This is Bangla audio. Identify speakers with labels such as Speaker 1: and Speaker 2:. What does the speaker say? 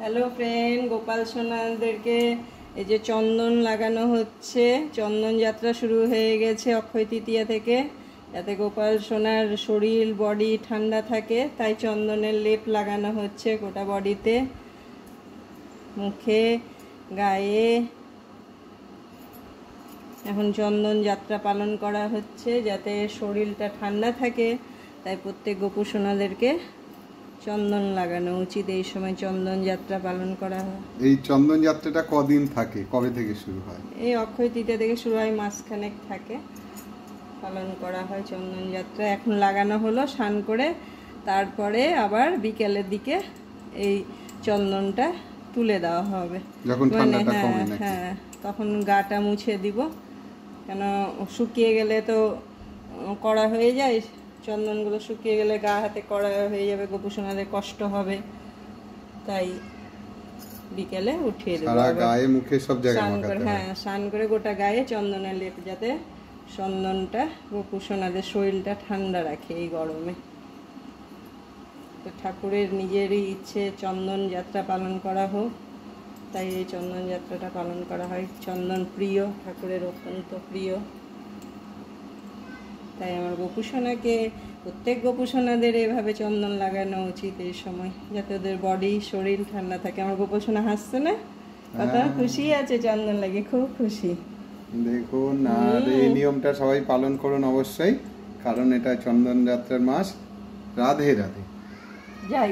Speaker 1: হ্যালো ফ্রেন্ড, গোপাল সোনাদেরকে এই যে চন্দন লাগানো হচ্ছে। চন্দন যাত্রা শুরু হয়ে গেছে অক্ষয় তৃতীয়া থেকে, যাতে গোপাল সোনার শরীর বডি ঠান্ডা থাকে, তাই চন্দনের লেপ লাগানো হচ্ছে গোটা বডিতে, মুখে, গায়ে। এখন চন্দন যাত্রা পালন করা হচ্ছে যাতে শরীরটা ঠান্ডা থাকে, তাই প্রত্যেক গোপু সোনাদেরকে চন্দন লাগানো উচিত। এই সময় চন্দন যাত্রা পালন করা হয়।
Speaker 2: এই চন্দন যাত্রাটা কদিন থাকে, কবে থেকে শুরু হয়?
Speaker 1: এই অক্ষয় তৃতীয়া থেকে শুরু হয়, মাসখানেক থাকে, পালন করা হয় চন্দন যাত্রা। এখন লাগানো হলো, স্নান করে তারপরে আবার বিকেলের দিকে এই চন্দনটা তুলে দেওয়া হবে।
Speaker 2: যখন ঠান্ডাটা কমে নাকি?
Speaker 1: হ্যাঁ, তখন গাটা মুছে দিব, কেন শুকিয়ে গেলে তো কড়া হয়ে যায়। চন্দনগুলো শুকিয়ে গেলে গা হাতে কড়া হয়ে যাবে, গোপু সোনাদের কষ্ট হবে, তাই বিকেলে উঠিয়ে দেবো।
Speaker 2: সারা গায়ে মুখে সব জায়গায় মাখাতে হয়।
Speaker 1: হ্যাঁ, স্নান করে গোটা গায়ে চন্দনের লেপ, যাতে চন্দনটা গোপু সোনাদের শরীরটা ঠান্ডা রাখে এই গরমে। তো ঠাকুরের নিজেরই ইচ্ছে চন্দন যাত্রা পালন করা হোক, তাই এই চন্দন যাত্রাটা পালন করা হয়। চন্দন প্রিয়, ঠাকুরের অত্যন্ত প্রিয়, তাই আমার গোপু সোনাকে, প্রত্যেক গোপু সোনাদের এভাবে চন্দন লাগানো উচিত এই সময়, যাতে ওদের বডি শরীর ঠান্ডা থাকে। আমার গোপু সোনা হাসছে না, কত খুশি আছে চন্দন লাগে, খুব খুশি।
Speaker 2: দেখুন, আর এই নিয়মটা সবাই পালন করুন অবশ্যই, কারণ এটা চন্দন যাত্রার মাস। রাধে রাধে।
Speaker 1: যাই।